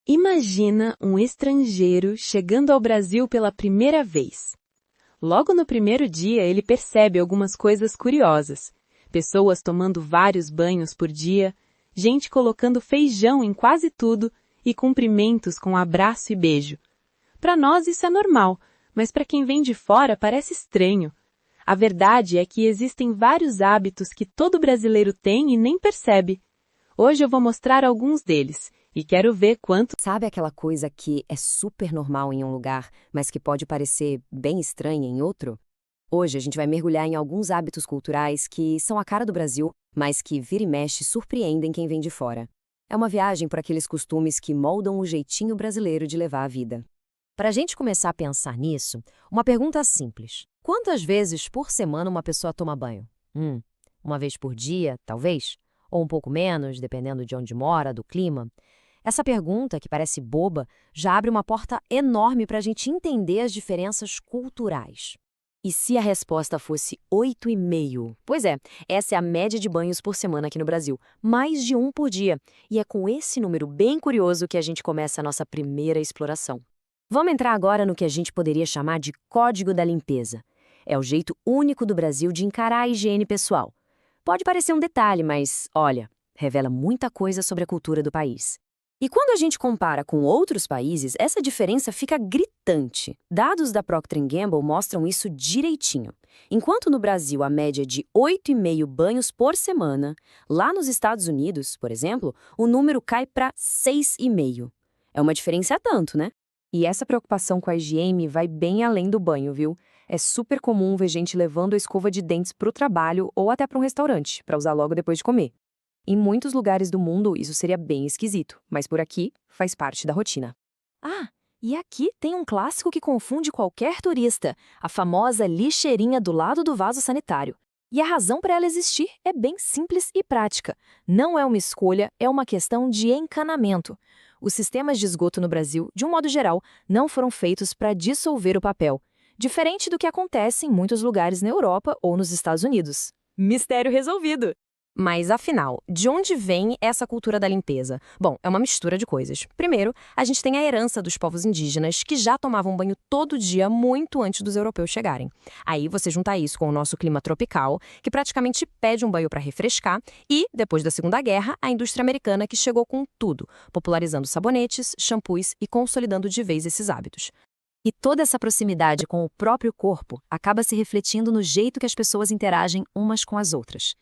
Imagina um estrangeiro chegando ao Brasil pela primeira vez. Logo no primeiro dia, ele percebe algumas coisas curiosas. Pessoas tomando vários banhos por dia, gente colocando feijão em quase tudo e cumprimentos com abraço e beijo. Para nós isso é normal, mas para quem vem de fora parece estranho. A verdade é que existem vários hábitos que todo brasileiro tem e nem percebe. Hoje eu vou mostrar alguns deles. E quero ver quanto... Sabe aquela coisa que é super normal em um lugar, mas que pode parecer bem estranha em outro? Hoje a gente vai mergulhar em alguns hábitos culturais que são a cara do Brasil, mas que vira e mexe surpreendem quem vem de fora. É uma viagem por aqueles costumes que moldam o jeitinho brasileiro de levar a vida. Para a gente começar a pensar nisso, uma pergunta simples. Quantas vezes por semana uma pessoa toma banho? Uma vez por dia, talvez? Ou um pouco menos, dependendo de onde mora, do clima? Essa pergunta, que parece boba, já abre uma porta enorme para a gente entender as diferenças culturais. E se a resposta fosse 8,5? Pois é, essa é a média de banhos por semana aqui no Brasil, mais de um por dia. E é com esse número bem curioso que a gente começa a nossa primeira exploração. Vamos entrar agora no que a gente poderia chamar de Código da Limpeza. É o jeito único do Brasil de encarar a higiene pessoal. Pode parecer um detalhe, mas, olha, revela muita coisa sobre a cultura do país. E quando a gente compara com outros países, essa diferença fica gritante. Dados da Procter & Gamble mostram isso direitinho. Enquanto no Brasil a média é de 8,5 banhos por semana, lá nos Estados Unidos, por exemplo, o número cai para 6,5. É uma diferença tanto, né? E essa preocupação com a higiene vai bem além do banho, viu? É super comum ver gente levando a escova de dentes para o trabalho ou até para um restaurante, para usar logo depois de comer. Em muitos lugares do mundo, isso seria bem esquisito, mas por aqui faz parte da rotina. Ah, e aqui tem um clássico que confunde qualquer turista, a famosa lixeirinha do lado do vaso sanitário. E a razão para ela existir é bem simples e prática. Não é uma escolha, é uma questão de encanamento. Os sistemas de esgoto no Brasil, de um modo geral, não foram feitos para dissolver o papel, diferente do que acontece em muitos lugares na Europa ou nos Estados Unidos. Mistério resolvido! Mas, afinal, de onde vem essa cultura da limpeza? Bom, é uma mistura de coisas. Primeiro, a gente tem a herança dos povos indígenas, que já tomavam banho todo dia muito antes dos europeus chegarem. Aí você junta isso com o nosso clima tropical, que praticamente pede um banho para refrescar, e, depois da Segunda Guerra, a indústria americana que chegou com tudo, popularizando sabonetes, shampoos e consolidando de vez esses hábitos. E toda essa proximidade com o próprio corpo acaba se refletindo no jeito que as pessoas interagem umas com as outras.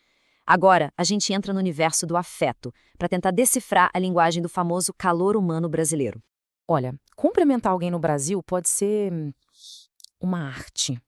Agora, a gente entra no universo do afeto, para tentar decifrar a linguagem do famoso calor humano brasileiro. Olha, cumprimentar alguém no Brasil pode ser uma arte.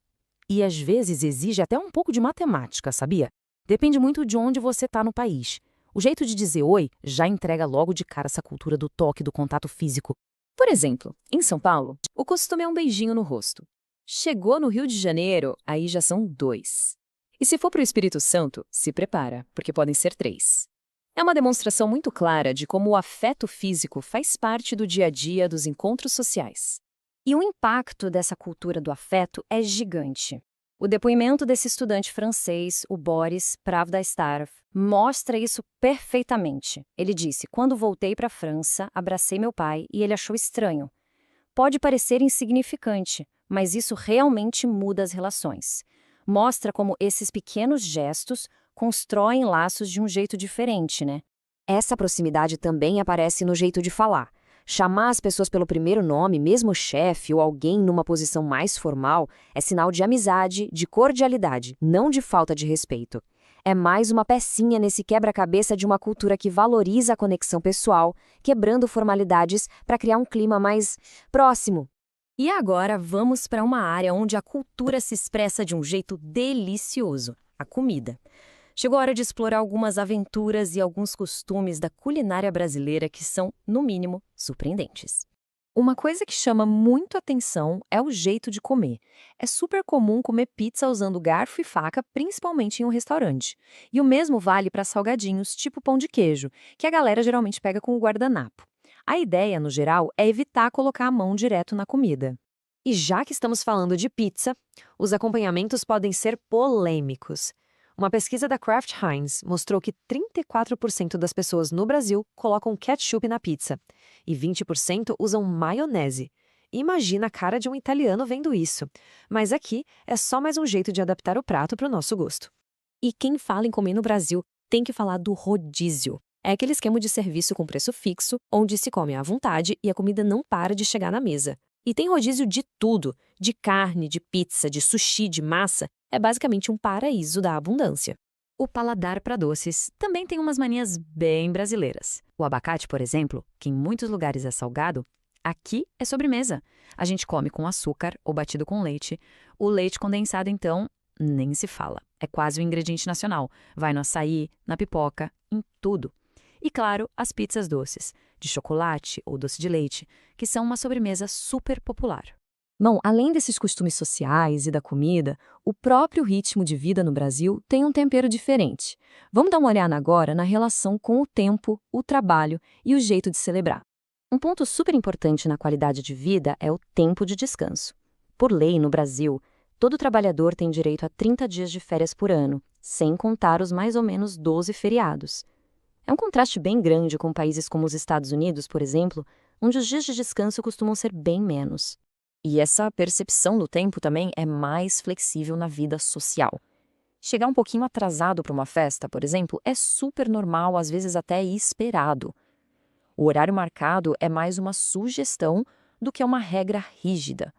E às vezes exige até um pouco de matemática, sabia? Depende muito de onde você está no país. O jeito de dizer oi já entrega logo de cara essa cultura do toque, do contato físico. Por exemplo, em São Paulo, o costume é um beijinho no rosto. Chegou no Rio de Janeiro, aí já são 2. E se for para o Espírito Santo, se prepara, porque podem ser 3. É uma demonstração muito clara de como o afeto físico faz parte do dia a dia dos encontros sociais. E o impacto dessa cultura do afeto é gigante. O depoimento desse estudante francês, o Boris Pravda-Starov, mostra isso perfeitamente. Ele disse: quando voltei para a França, abracei meu pai e ele achou estranho. Pode parecer insignificante, mas isso realmente muda as relações. Mostra como esses pequenos gestos constroem laços de um jeito diferente, né? Essa proximidade também aparece no jeito de falar. Chamar as pessoas pelo primeiro nome, mesmo o chefe ou alguém numa posição mais formal, é sinal de amizade, de cordialidade, não de falta de respeito. É mais uma pecinha nesse quebra-cabeça de uma cultura que valoriza a conexão pessoal, quebrando formalidades para criar um clima mais próximo. E agora vamos para uma área onde a cultura se expressa de um jeito delicioso, a comida. Chegou a hora de explorar algumas aventuras e alguns costumes da culinária brasileira que são, no mínimo, surpreendentes. Uma coisa que chama muito atenção é o jeito de comer. É super comum comer pizza usando garfo e faca, principalmente em um restaurante. E o mesmo vale para salgadinhos, tipo pão de queijo, que a galera geralmente pega com o guardanapo. A ideia, no geral, é evitar colocar a mão direto na comida. E já que estamos falando de pizza, os acompanhamentos podem ser polêmicos. Uma pesquisa da Kraft Heinz mostrou que 34% das pessoas no Brasil colocam ketchup na pizza. e 20% usam maionese. Imagina a cara de um italiano vendo isso. Mas aqui é só mais um jeito de adaptar o prato para o nosso gosto. E quem fala em comer no Brasil tem que falar do rodízio. É aquele esquema de serviço com preço fixo, onde se come à vontade e a comida não para de chegar na mesa. E tem rodízio de tudo, de carne, de pizza, de sushi, de massa. É basicamente um paraíso da abundância. O paladar para doces também tem umas manias bem brasileiras. O abacate, por exemplo, que em muitos lugares é salgado, aqui é sobremesa. A gente come com açúcar ou batido com leite. O leite condensado, então, nem se fala. É quase o ingrediente nacional. Vai no açaí, na pipoca, em tudo. E, claro, as pizzas doces, de chocolate ou doce de leite, que são uma sobremesa super popular. Bom, além desses costumes sociais e da comida, o próprio ritmo de vida no Brasil tem um tempero diferente. Vamos dar uma olhada agora na relação com o tempo, o trabalho e o jeito de celebrar. Um ponto super importante na qualidade de vida é o tempo de descanso. Por lei, no Brasil, todo trabalhador tem direito a 30 dias de férias por ano, sem contar os mais ou menos 12 feriados. É um contraste bem grande com países como os Estados Unidos, por exemplo, onde os dias de descanso costumam ser bem menos. E essa percepção do tempo também é mais flexível na vida social. Chegar um pouquinho atrasado para uma festa, por exemplo, é super normal, às vezes até esperado. O horário marcado é mais uma sugestão do que uma regra rígida.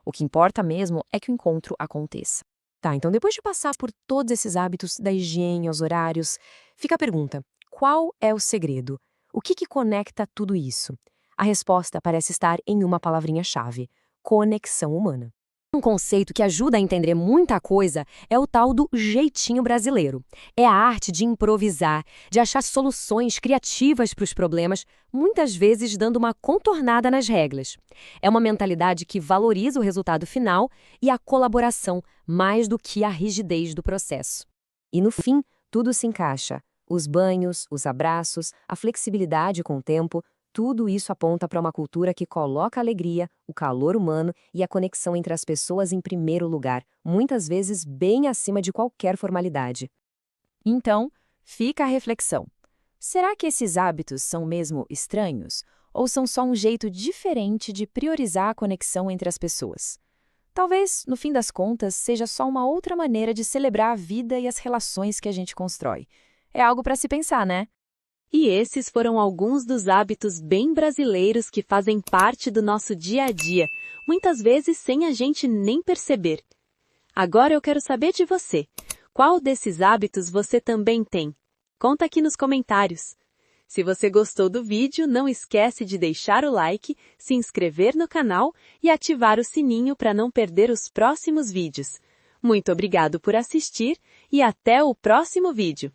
O que importa mesmo é que o encontro aconteça. Tá, então depois de passar por todos esses hábitos da higiene aos horários, fica a pergunta: qual é o segredo? O que conecta tudo isso? A resposta parece estar em uma palavrinha-chave: conexão humana. Um conceito que ajuda a entender muita coisa é o tal do jeitinho brasileiro. É a arte de improvisar, de achar soluções criativas para os problemas, muitas vezes dando uma contornada nas regras. É uma mentalidade que valoriza o resultado final e a colaboração mais do que a rigidez do processo. E no fim, tudo se encaixa. Os banhos, os abraços, a flexibilidade com o tempo, tudo isso aponta para uma cultura que coloca a alegria, o calor humano e a conexão entre as pessoas em primeiro lugar, muitas vezes bem acima de qualquer formalidade. Então, fica a reflexão. Será que esses hábitos são mesmo estranhos? Ou são só um jeito diferente de priorizar a conexão entre as pessoas? Talvez, no fim das contas, seja só uma outra maneira de celebrar a vida e as relações que a gente constrói. É algo para se pensar, né? E esses foram alguns dos hábitos bem brasileiros que fazem parte do nosso dia a dia, muitas vezes sem a gente nem perceber. Agora eu quero saber de você. Qual desses hábitos você também tem? Conta aqui nos comentários. Se você gostou do vídeo, não esquece de deixar o like, se inscrever no canal e ativar o sininho para não perder os próximos vídeos. Muito obrigado por assistir e até o próximo vídeo!